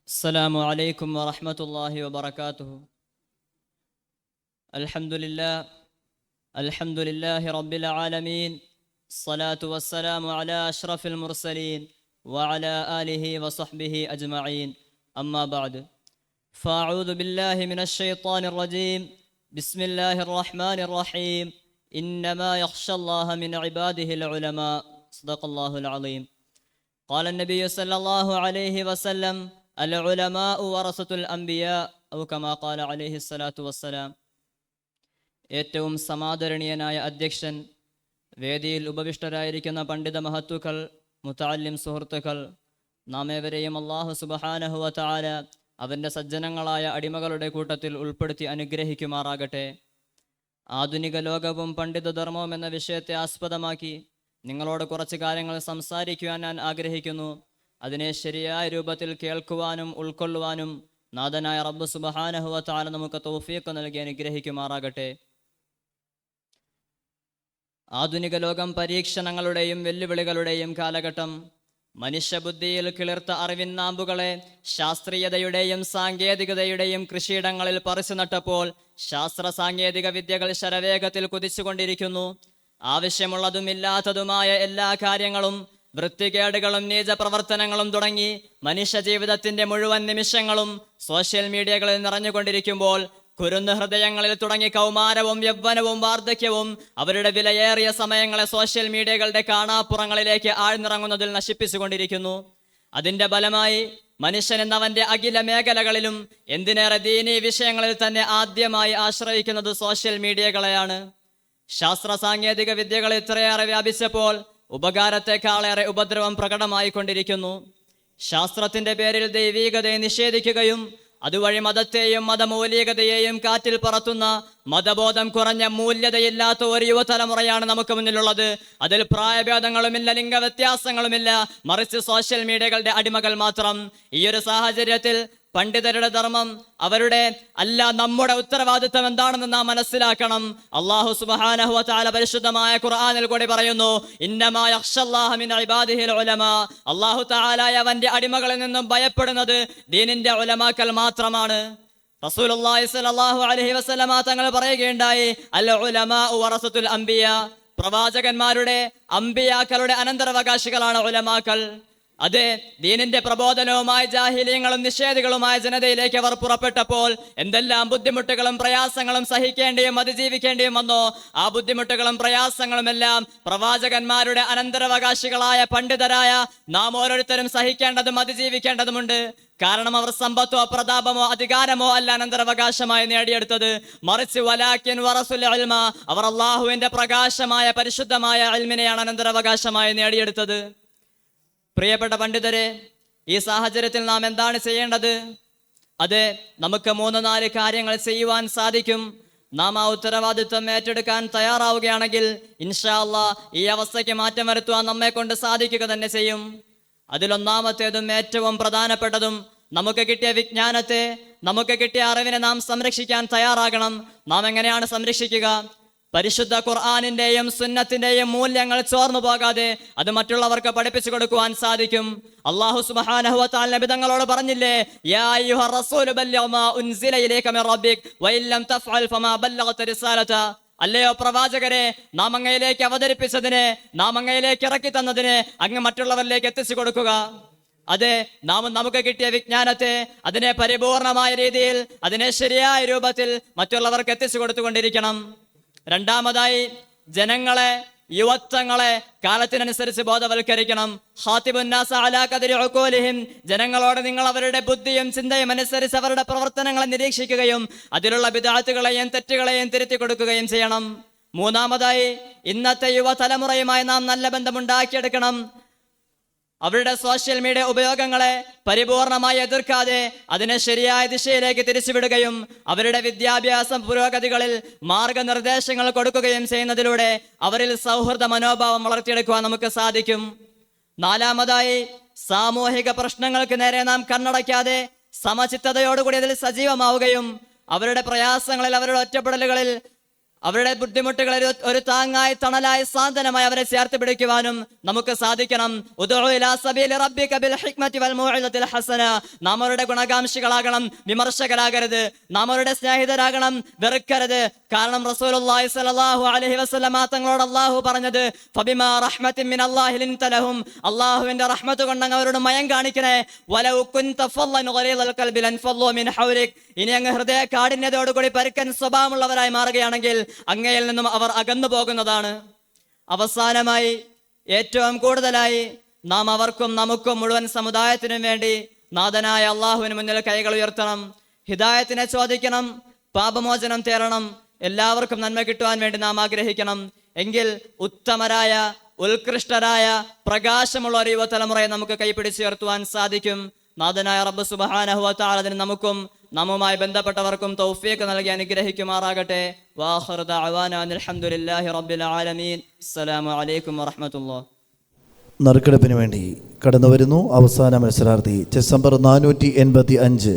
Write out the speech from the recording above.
السلام عليكم ورحمة الله وبركاته. الحمد لله رب العالمين. الصلاة والسلام على أشرف المرسلين وعلى آله وصحبه أجمعين. أما بعد، فأعوذ بالله من الشيطان الرجيم. بسم الله الرحمن الرحيم. إنما يخشى الله من عباده العلماء. صدق الله العظيم. قال النبي صلى الله عليه وسلم: العلماء ورثة الأنبياء أو كما قال عليه الصلاة والسلام. ഏറ്റവും സമാദരണീയനായ അധ്യക്ഷൻ, വേദിയിൽ ഉപവിഷ്ടരായിരിക്കുന്ന പണ്ഡിത മഹത്തുക്കൾ, മുതഅല്ലിം സുഹൃത്തുക്കൾ, നാം ഏവരെയും അല്ലാഹു സുബ്ഹാനഹു വ തആല അവൻ്റെ സജ്ജനങ്ങളായ അടിമകളുടെ കൂട്ടത്തിൽ ഉൾപ്പെടുത്തി അനുഗ്രഹിക്കുമാറാകട്ടെ. ആധുനിക ലോകവും പണ്ഡിതധർമ്മവും എന്ന വിഷയത്തെ ആസ്പദമാക്കി നിങ്ങളോട് കുറച്ച് കാര്യങ്ങൾ സംസാരിക്കുവാൻ ഞാൻ ആഗ്രഹിക്കുന്നു. അതിനെ ശരിയായ രൂപത്തിൽ കേൾക്കുവാനും ഉൾക്കൊള്ളുവാനും നാഥനായ റബ്ബ് സുബ്ഹാനഹു വ തആല നമുക്ക് തൗഫീഖ് നൽകി അനുഗ്രഹിക്കുമാറാകട്ടെ. ആധുനിക ലോകം പരീക്ഷണങ്ങളുടെയും വെല്ലുവിളികളുടെയും കാലഘട്ടം. മനുഷ്യബുദ്ധിയിൽ കിളിർത്ത അറിവിന്നാമ്പുകളെ ശാസ്ത്രീയതയുടെയും സാങ്കേതികതയുടെയും കൃഷിയിടങ്ങളിൽ പറിച്ചു നട്ടപ്പോൾ ശാസ്ത്ര സാങ്കേതിക വിദ്യകൾ ശരവേഗത്തിൽ കുതിച്ചുകൊണ്ടിരിക്കുന്നു. ആവശ്യമുള്ളതും ഇല്ലാത്തതുമായ എല്ലാ കാര്യങ്ങളും, വൃത്തികേടുകളും നീച പ്രവർത്തനങ്ങളും തുടങ്ങി മനുഷ്യ ജീവിതത്തിന്റെ മുഴുവൻ നിമിഷങ്ങളും സോഷ്യൽ മീഡിയകളിൽ നിറഞ്ഞുകൊണ്ടിരിക്കുമ്പോൾ കുരുന്ന് ഹൃദയങ്ങളിൽ തുടങ്ങി കൗമാരവും യൗവനവും വാർദ്ധക്യവും അവരുടെ വിലയേറിയ സമയങ്ങളെ സോഷ്യൽ മീഡിയകളുടെ കാണാപ്പുറങ്ങളിലേക്ക് ആഴ്ന്നിറങ്ങുന്നതിൽ നശിപ്പിച്ചുകൊണ്ടിരിക്കുന്നു. അതിന്റെ ഫലമായി മനുഷ്യൻ എന്നവന്റെ അഖില മേഖലകളിലും, എന്തിനേറെ ദീനീ വിഷയങ്ങളിൽ തന്നെ ആദ്യമായി ആശ്രയിക്കുന്നത് സോഷ്യൽ മീഡിയകളെയാണ്. ശാസ്ത്ര സാങ്കേതിക വിദ്യകൾ ഇത്രയേറെ വ്യാപിച്ചപ്പോൾ ഉപകാരത്തെക്കാളേറെ ഉപദ്രവം പ്രകടമായി കൊണ്ടിരിക്കുന്നു. ശാസ്ത്രത്തിന്റെ പേരിൽ ദൈവീകതയെ നിഷേധിക്കുകയും അതുവഴി മതത്തെയും മതമൗലികതയെയും കാറ്റിൽ പറത്തുന്ന മതബോധം കുറഞ്ഞ മൂല്യതയില്ലാത്ത ഒരു യുവതലമുറയാണ് നമുക്ക് മുന്നിലുള്ളത്. അതിൽ പ്രായഭേദങ്ങളുമില്ല, ലിംഗവ്യത്യാസങ്ങളുമില്ല, മറിച്ച് സോഷ്യൽ മീഡിയകളുടെ അടിമകൾ മാത്രം. ഈ ഒരു സാഹചര്യത്തിൽ പണ്ഡിതരുടെ ധർമ്മം, അവരുടെ അല്ല നമ്മുടെ ഉത്തരവാദിത്വം എന്താണെന്ന് നാം മനസ്സിലാക്കണം. അല്ലാഹു സുബ്ഹാനഹു വ തആല പരിശുദ്ധമായ ഖുർആനിൽ കൂടി പറയുന്നു: ഇന്നമാ യഖ്ശല്ലാഹ മിൻ ഇബാദിഹിൽ ഉലമാ. അല്ലാഹു തആല അവന്റെ അടിമകളിൽ നിന്നും ഭയപ്പെടുന്നത് ദീനിന്റെ ഉലമാക്കൾ മാത്രമാണ്. റസൂലുള്ളാഹി സ്വല്ലല്ലാഹു അലൈഹി വസല്ലമ തങ്ങൾ പറയുകയുണ്ടായി: അൽ ഉലമാ വറസത്തുൽ അംബിയാ. പ്രവാചകന്മാരുടെ, അംബിയാക്കളുടെ അനന്തരാവകാശികളാണ് ഉലമാക്കൾ. അതെ, ദീനിന്റെ പ്രബോധനവുമായി ജാഹിലീങ്ങളും നിഷേധികളുമായ ജനതയിലേക്ക് അവർ പുറപ്പെട്ടപ്പോൾ എന്തെല്ലാം ബുദ്ധിമുട്ടുകളും പ്രയാസങ്ങളും സഹിക്കേണ്ടിയും അതിജീവിക്കേണ്ടിയും വന്നോ, ആ ബുദ്ധിമുട്ടുകളും പ്രയാസങ്ങളും എല്ലാം പ്രവാചകന്മാരുടെ അനന്തരാവകാശികളായ പണ്ഡിതരായ നാം ഓരോരുത്തരും സഹിക്കേണ്ടതും അതിജീവിക്കേണ്ടതുമുണ്ട്. കാരണം അവർ സമ്പത്തോ പ്രതാപമോ അധികാരമോ അല്ല അനന്തരാവകാശമായി നേടിയെടുത്തത്, മറിച്ച് വലാകിൻ വറസുൽ ഇൽമ, അവർ അല്ലാഹുവിന്റെ പ്രകാശമായ പരിശുദ്ധമായ ഇൽമിനെയാണ് അനന്തരാവകാശമായി നേടിയെടുത്തത്. പ്രിയപ്പെട്ട പണ്ഡിതരെ, ഈ സാഹചര്യത്തിൽ നാം എന്താണ് ചെയ്യേണ്ടത്? അതെ, നമുക്ക് 3-4 കാര്യങ്ങൾ ചെയ്യുവാൻ സാധിക്കും. നാം ആ ഉത്തരവാദിത്വം ഏറ്റെടുക്കാൻ തയ്യാറാവുകയാണെങ്കിൽ ഇൻഷാ അല്ലാഹ് ഈ അവസ്ഥയ്ക്ക് മാറ്റം വരുത്തുവാൻ നമ്മെ കൊണ്ട് സാധിക്കുക തന്നെ ചെയ്യും. അതിലൊന്നാമത്തേതും ഏറ്റവും പ്രധാനപ്പെട്ടതും, നമുക്ക് കിട്ടിയ വിജ്ഞാനത്തെ, നമുക്ക് കിട്ടിയ അറിവിനെ നാം സംരക്ഷിക്കാൻ തയ്യാറാകണം. നാം എങ്ങനെയാണ് സംരക്ഷിക്കുക? പരിശുദ്ധ ഖുർആനിന്റെയും സുന്നത്തിന്റെയും മൂല്യങ്ങൾ ചോർന്നു പോകാതെ അത് മറ്റുള്ളവർക്ക് പഠിപ്പിച്ചു കൊടുക്കുവാൻ സാധിക്കും. അല്ലാഹു സുബ്ഹാനഹു വ തആല നബി തങ്ങളോട് പറഞ്ഞില്ലേ: യാ അയ്യുഹർ റസൂലു ബല്ലിഗ് മാ ഉൻസില ഇലൈക മിർ റബ്ബിക് വഇൻ ലം തഫ്അൽ ഫമാ ബല്ലഗത റിസാലത. അല്ലയോ പ്രവാചകരെ, നാം അങ്ങയിലേക്ക് അവതരിപ്പിച്ചതിനെ, നാം അങ്ങയിലേക്ക് ഇറക്കി തന്നതിനെ അങ്ങ് മറ്റുള്ളവരിലേക്ക് എത്തിച്ചു കൊടുക്കുക. അതെ, നാം നമുക്ക് കിട്ടിയ വിജ്ഞാനത്തെ, അതിനെ പരിപൂർണമായ രീതിയിൽ, അതിനെ ശരിയായ രൂപത്തിൽ മറ്റുള്ളവർക്ക് എത്തിച്ചു കൊടുത്തുകൊണ്ടിരിക്കണം. രണ്ടാമതായി, ജനങ്ങളെ, യുവത്വങ്ങളെ കാലത്തിനനുസരിച്ച് ബോധവൽക്കരിക്കണം. ഖാതിബുന്നാസ അലാ ഖദരി ഉഖൂലിഹിം. ജനങ്ങളോട് നിങ്ങൾ അവരുടെ ബുദ്ധിയും ചിന്തയും അനുസരിച്ച് അവരുടെ പ്രവർത്തനങ്ങളെ നിരീക്ഷിക്കുകയും അതിലുള്ള ബിദ്അത്തുകളെയും തെറ്റുകളെയും തിരുത്തി കൊടുക്കുകയും ചെയ്യണം. മൂന്നാമതായി, ഇന്നത്തെ യുവതലമുറയുമായി നാം നല്ല ബന്ധമുണ്ടാക്കിയെടുക്കണം. അവരുടെ സോഷ്യൽ മീഡിയ ഉപയോഗങ്ങളെ പരിപൂർണമായി എതിർക്കാതെ അതിനെ ശരിയായ ദിശയിലേക്ക് തിരിച്ചുവിടുകയും അവരുടെ വിദ്യാഭ്യാസ പുരോഗതികളിൽ മാർഗനിർദ്ദേശങ്ങൾ കൊടുക്കുകയും ചെയ്യുന്നതിലൂടെ അവരിൽ സൗഹൃദ മനോഭാവം വളർത്തിയെടുക്കുവാൻ നമുക്ക് സാധിക്കും. നാലാമതായി, സാമൂഹിക പ്രശ്നങ്ങൾക്ക് നേരെ നാം കണ്ണടയ്ക്കാതെ സമചിത്തതയോടുകൂടി അതിൽ സജീവമാവുകയും അവരുടെ പ്രയാസങ്ങളിൽ, അവരുടെ ഒറ്റപ്പെടലുകളിൽ അവരുടെ ബുദ്ധിമുട്ടുകളിൽ ഒരു താങ്ങായി, തണലായി, സാന്ത്വനമായി അവരെ ചേർത്ത് പിടിക്കുവാനും നമുക്ക് സാധിക്കണം. ഉദ്ഉ ഇലാ സബീലി റബ്ബിക ബിൽ ഹിക്മതി വൽ മൗഇദത്തിൽ ഹസന. നാം അവരുടെ ഗുണകാംക്ഷികളാകണം, വിമർശകരാകരുത്. നാം അവരുടെ സ്നേഹിതരാകണം, വെറുക്കരുത്. കാരണം റസൂലുള്ളാഹി സ്വല്ലല്ലാഹു അലൈഹി വസല്ലമ തങ്ങളോട് അല്ലാഹു പറഞ്ഞത് ഫബിമാ റഹ്മത്തിൻ മിനല്ലാഹി ലിൻത ലഹും. അല്ലാഹുവിന്റെ റഹ്മത്ത് കൊണ്ട് അവരോട് മയം കാണിക്കണേ. വലൗ കുൻത ഫല്ലൻ ഗലീദൽ ഖൽബി ലൻഫല്ലു മിൻ ഹൗലിക്. ഇനി അങ്ങ് ഹൃദയ കാഠിന്യതയോടുകൂടി പരുക്കൻ സ്വഭാവമുള്ളവരായി മാറുകയാണെങ്കിൽ അങ്ങയിൽ നിന്നും അവർ അകന്നു പോകുന്നതാണ്. അവസാനമായി, ഏറ്റവും കൂടുതലായി നാം അവർക്കും നമുക്കും മുഴുവൻ സമുദായത്തിനും വേണ്ടി നാഥനായ അള്ളാഹുവിന് മുന്നിൽ കൈകൾ ഉയർത്തണം, ഹിദായത്തിനെ ചോദിക്കണം, പാപമോചനം തേടണം. എല്ലാവർക്കും നന്മ കിട്ടുവാൻ വേണ്ടി നാം ആഗ്രഹിക്കണം. എങ്കിൽ ഉത്തമരായ, ഉത്കൃഷ്ടരായ, പ്രകാശമുള്ള ഒരു യുവതലമുറയെ നമുക്ക് കൈപിടിച്ചുയർത്തുവാൻ സാധിക്കും. നാഥനായ റബ്ബ് സുബ്ഹാനഹു വ തആല അതിന് നമുക്കും നമ്മുമായി ബന്ധപ്പെട്ടവർക്കും തൗഫീഖ് നൽകി അനുഗ്രഹിക്കുമാറാകട്ടെ. വാഖിറു ദഅവാനാ അൽഹംദുലില്ലാഹി റബ്ബിൽ ആലമീൻ. അസ്സലാമു അലൈക്കും വറഹ്മത്തുള്ളാഹി. നറുക്കെടുപ്പിന് വേണ്ടി കടന്നു വരുന്നു അവസാന മത്സരാർത്ഥി ചെസ് നമ്പർ 485